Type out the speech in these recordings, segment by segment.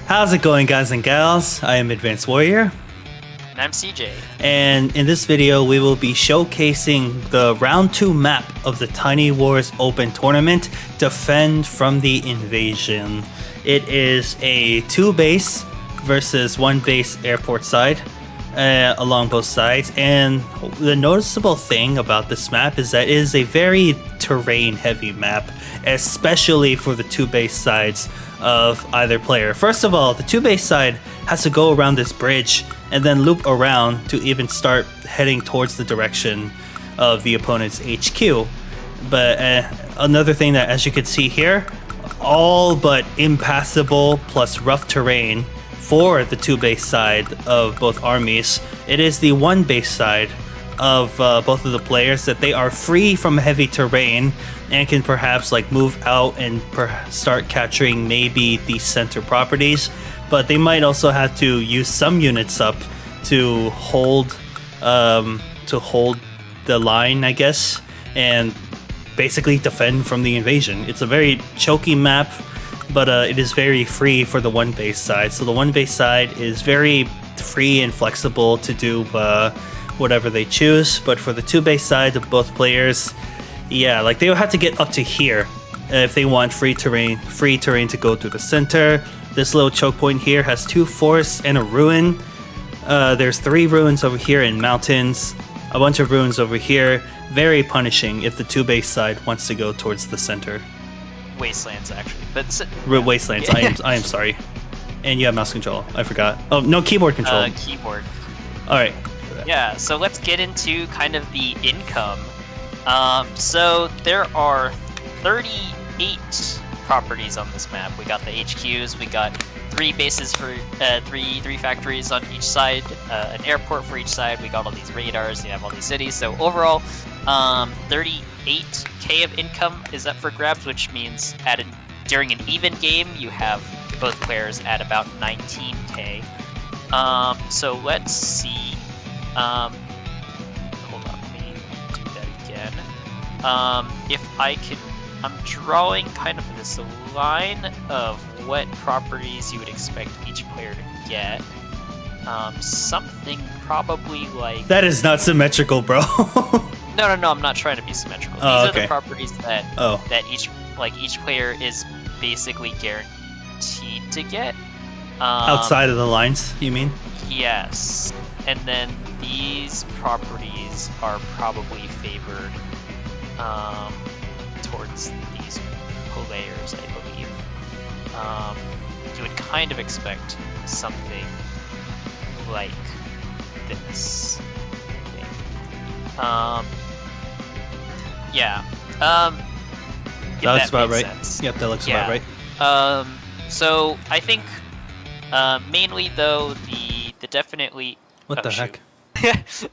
How's it going, guys and gals? I am Advanced Warrior. And I'm CJ. And in this video, we will be showcasing the Round 2 map of the Tiny Wars Open Tournament, Defend from the Invasion. It is a 2-base versus 1-base airport side along both sides. And the noticeable thing about this map is that it is a very terrain-heavy map, especially for the 2-base sides of either player. First of all, the 2-base side has to go around this bridge and then loop around to even start heading towards the direction of the opponent's HQ. But another thing that, as you can see here, all but impassable plus rough terrain for the 2-base side of both armies. It is the 1-base side of both of the players that they are free from heavy terrain and can perhaps like move out and start capturing maybe the center properties, but they might also have to use some units up to hold the line, I guess, and basically defend from the invasion. It's a very choky map, but it is very free for the 1-base side. So the 1-base side is very free and flexible to do whatever they choose, but for the 2-base side of both players, yeah, like they'll have to get up to here if they want free terrain to go through the center. This little choke point here has 2 forests and a ruin. There's 3 ruins over here in mountains, a bunch of ruins over here. Very punishing if the 2-base side wants to go towards the center. Wastelands, actually, but Wastelands. I am sorry. And you have mouse control. I forgot. Oh no, keyboard control. Keyboard. All right. Yeah. So let's get into kind of the income. So there are 38 properties on this map. We got the HQs. We got 3 bases for three factories on each side. An airport for each side. We got all these radars. You have all these cities. So overall, 38k of income is up for grabs, which means during an even game, you have both players at about 19k. So let's see. Hold on, let me do that again. If I can, I'm drawing kind of this line of what properties you would expect each player to get. Something probably like... That is not symmetrical, bro. No, I'm not trying to be symmetrical. These are the properties that each player is basically guaranteed to get. Outside of the lines, you mean? Yes. And then these properties are probably favored towards these players, I believe. You would kind of expect something like this. Yeah. That's about right. Sense. Yep, that looks about right. So I think mainly though the definitely. What the heck?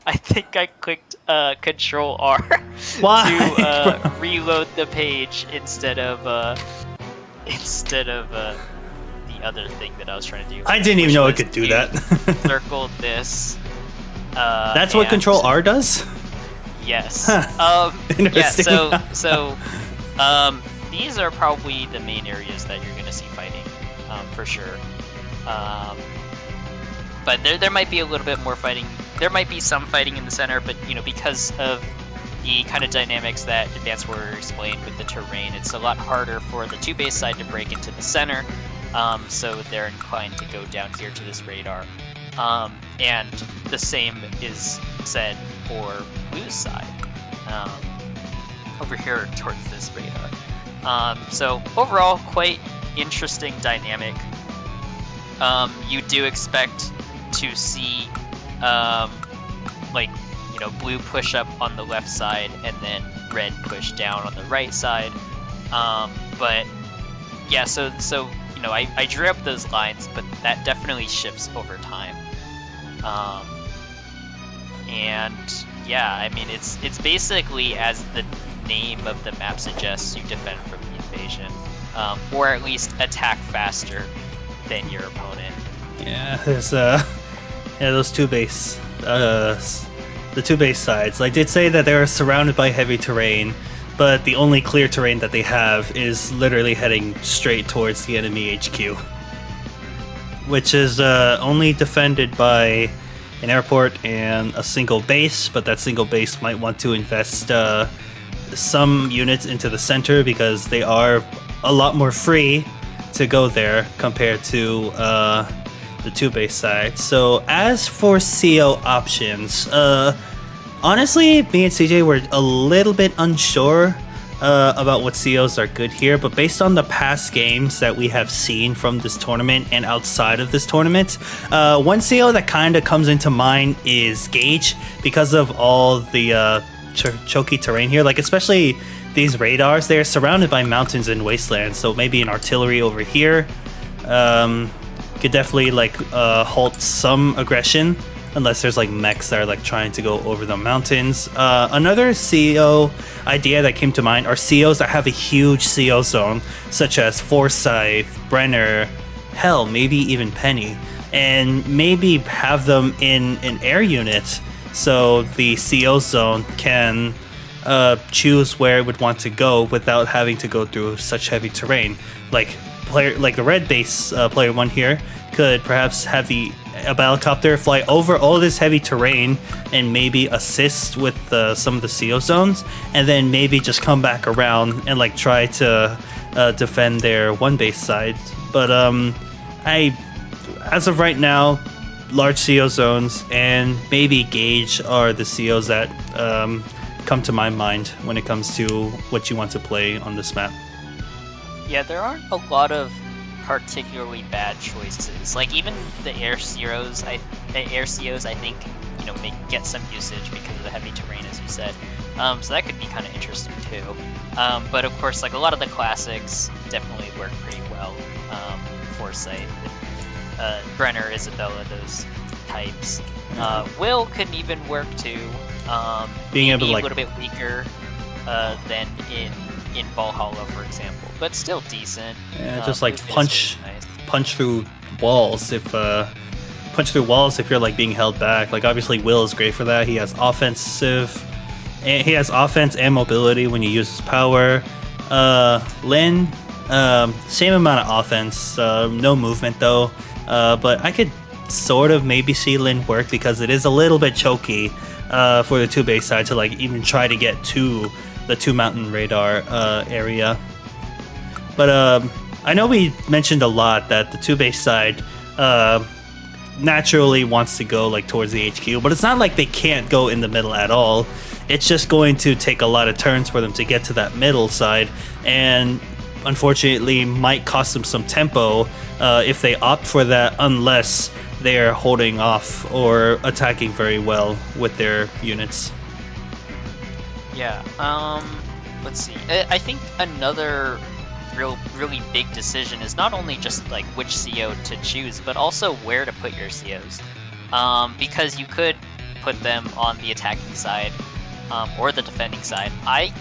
I think I clicked Control R Why? to reload the page instead of the other thing that I was trying to do. I didn't even know it could do that. Circle this. That's what Control R does? Yes. Interesting. Yeah, so these are probably the main areas that you're gonna see fighting, for sure. But there might be a little bit more fighting. There might be some fighting in the center, but because of the kind of dynamics that Advanced Warrior explained with the terrain, it's a lot harder for the 2-base side to break into the center. So they're inclined to go down here to this radar. And the same is said for Blue's side, over here towards this radar. So overall, quite interesting dynamic. You do expect to see blue push up on the left side and then red push down on the right side. But yeah, so I drew up those lines, but that definitely shifts over time. And yeah, I mean it's basically, as the name of the map suggests, you defend from the invasion, or at least attack faster than your opponent. Yeah, there's those 2-base the 2-base sides. I did say that they are surrounded by heavy terrain, but the only clear terrain that they have is literally heading straight towards the enemy HQ. which is only defended by an airport and a single base, but that single base might want to invest some units into the center because they are a lot more free to go there compared to the 2-base side. So as for CO options, honestly, me and CJ were a little bit unsure about what COs are good here, but based on the past games that we have seen from this tournament and outside of this tournament, one CO that kind of comes into mind is Gauge because of all the choky terrain here, like especially these radars. They're surrounded by mountains and wastelands, so maybe an artillery over here could definitely like halt some aggression, unless there's like mechs that are like trying to go over the mountains. Another CO idea that came to mind are COs that have a huge CO zone, such as Forsyth, Brenner, hell, maybe even Penny, and maybe have them in an air unit so the CO zone can choose where it would want to go without having to go through such heavy terrain. Like the red base player one here could perhaps have a battlecopter fly over all this heavy terrain and maybe assist with some of the CO zones, and then maybe just come back around and like try to defend their 1-base side. But as of right now, large CO zones and maybe Gauge are the COs that come to my mind when it comes to what you want to play on this map. Yeah, there aren't a lot of particularly bad choices. Like even the air COs, I think, you know, may get some usage because of the heavy terrain, as you said. So that could be kind of interesting too. But of course, like a lot of the classics definitely work pretty well. Foresight, Brenner, Isabella, those types. Will could even work too. Being able to a little bit weaker than in Valhalla, for example, but still decent. Yeah, just like punch through walls if you're like being held back. Like obviously Will is great for that. He has offense and mobility when you use his power. Lin, same amount of offense, no movement though. But I could sort of maybe see Lin work because it is a little bit choky for the 2-base side to like even try to get to the 2-mountain radar area. But I know we mentioned a lot that the 2-base side naturally wants to go like towards the HQ, but it's not like they can't go in the middle at all. It's just going to take a lot of turns for them to get to that middle side, and unfortunately might cost them some tempo if they opt for that, unless they're holding off or attacking very well with their units. Yeah, let's see. I think another really big decision is not only just like which CO to choose, but also where to put your COs. Because you could put them on the attacking side or the defending side. I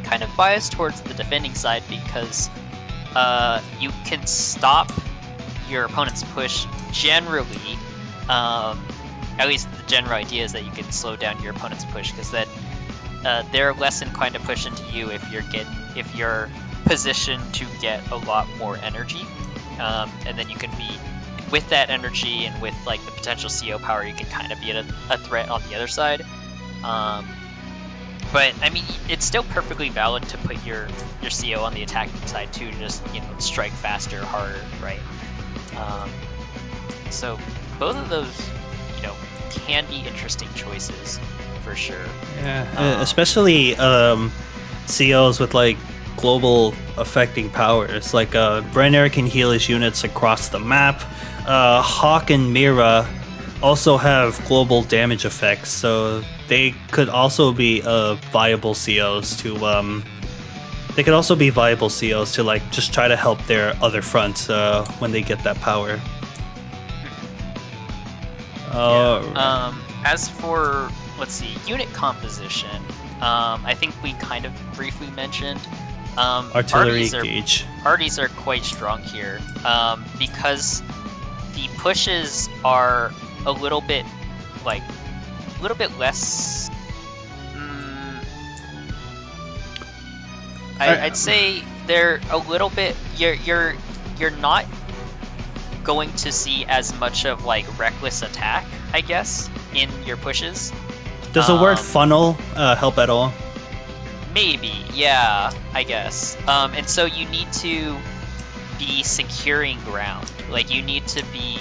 kind of bias towards the defending side because you can stop your opponent's push generally. At least the general idea is that you can slow down your opponent's push, because then they're less inclined to push into you if you're positioned to get a lot more energy, and then you can be with that energy and with like the potential CO power, you can kind of be a threat on the other side. But I mean, it's still perfectly valid to put your CO on the attacking side too, to just, you know, strike faster, harder, right? So both of those, you know, can be interesting choices for sure. Yeah, especially COs with like global affecting powers. Like Brenner can heal his units across the map. Hawk and Mira also have global damage effects, so they could also be viable COs to like just try to help their other front when they get that power. As for, let's see, unit composition, I think we kind of briefly mentioned artillery Gauge. Arties are quite strong here because the pushes are a little bit less. I'd say they're a little bit. You're not going to see as much of like reckless attack, I guess, in your pushes. Does the word funnel help at all? Maybe, yeah, I guess. And so you need to be securing ground. Like, you need to be...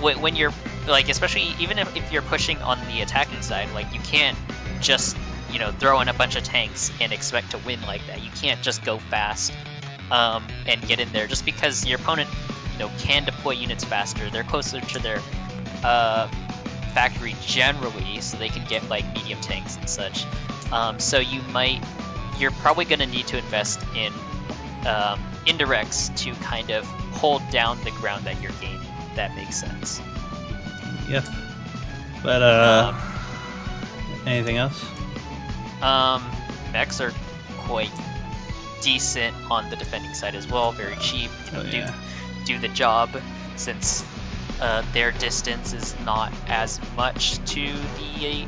When you're, like, especially even if you're pushing on the attacking side, like, you can't just, you know, throw in a bunch of tanks and expect to win like that. You can't just go fast and get in there. Just because your opponent, you know, can deploy units faster. They're closer to their factory generally, so they can get, like, medium tanks and such. So you're probably going to need to invest in indirects to kind of hold down the ground that you're gaining. If that makes sense. Yep. But anything else? Mechs are quite decent on the defending side as well. Very cheap. You know, do the job, since their distance is not as much to the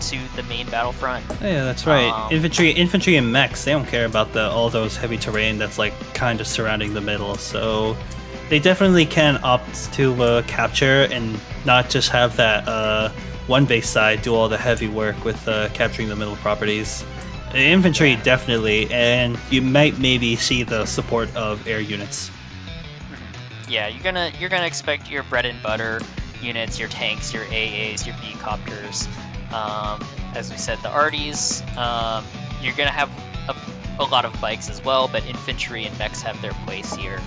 to the main battlefront. Yeah, that's right. Infantry and mechs, they don't care about all those heavy terrain that's like kind of surrounding the middle. So they definitely can opt to capture and not just have that one base side do all the heavy work with capturing the middle properties. Infantry definitely, and you might maybe see the support of air units. Yeah, you're gonna expect your bread and butter units, your tanks, your AAs, your B-copters. As we said, the Arties. You're gonna have a lot of bikes as well, but infantry and mechs have their place here.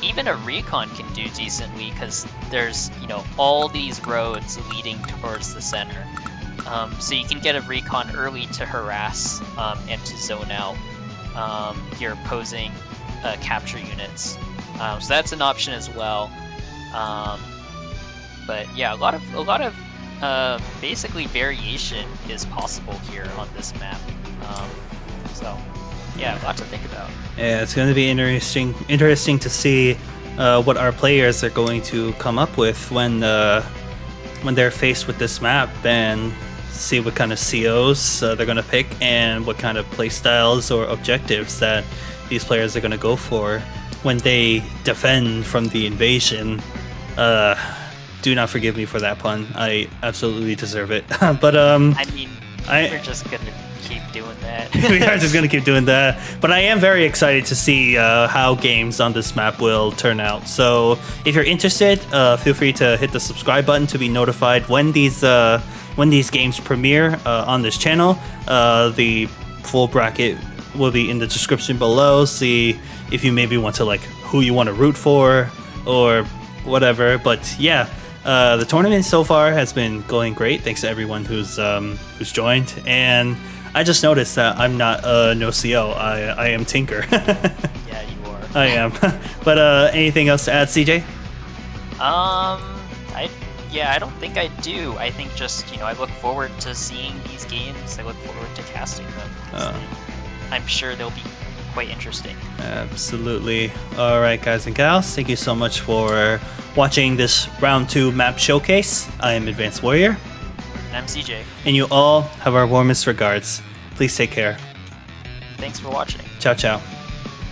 Even a recon can do decently because there's, you know, all these roads leading towards the center. So you can get a recon early to harass and to zone out your opposing capture units. So that's an option as well. But yeah, a lot of basically variation is possible here on this map. So yeah, a lot to think about. Yeah, it's going to be interesting to see what our players are going to come up with when they're faced with this map, and see what kind of COs they're going to pick and what kind of playstyles or objectives that these players are going to go for when they defend from the invasion. Do not forgive me for that pun. I absolutely deserve it. But I mean, we're just gonna keep doing that. We are just gonna keep doing that. But I am very excited to see how games on this map will turn out. So if you're interested, feel free to hit the subscribe button to be notified when these games premiere on this channel. The full bracket will be in the description below. See if you maybe want to, like, who you want to root for or whatever. But yeah. The tournament so far has been going great. Thanks to everyone who's joined. And I just noticed that I'm not no CO. I am Tinker. Yeah, you are. I am. But anything else to add, CJ? I don't think I do. I think just, you know, I look forward to seeing these games. I look forward to casting them. I'm sure they'll be quite interesting. Absolutely. All right, guys and gals, thank you so much for watching this round 2 map showcase. I am Advanced Warrior. And I'm CJ. And you all have our warmest regards. Please take care. Thanks for watching. Ciao, ciao.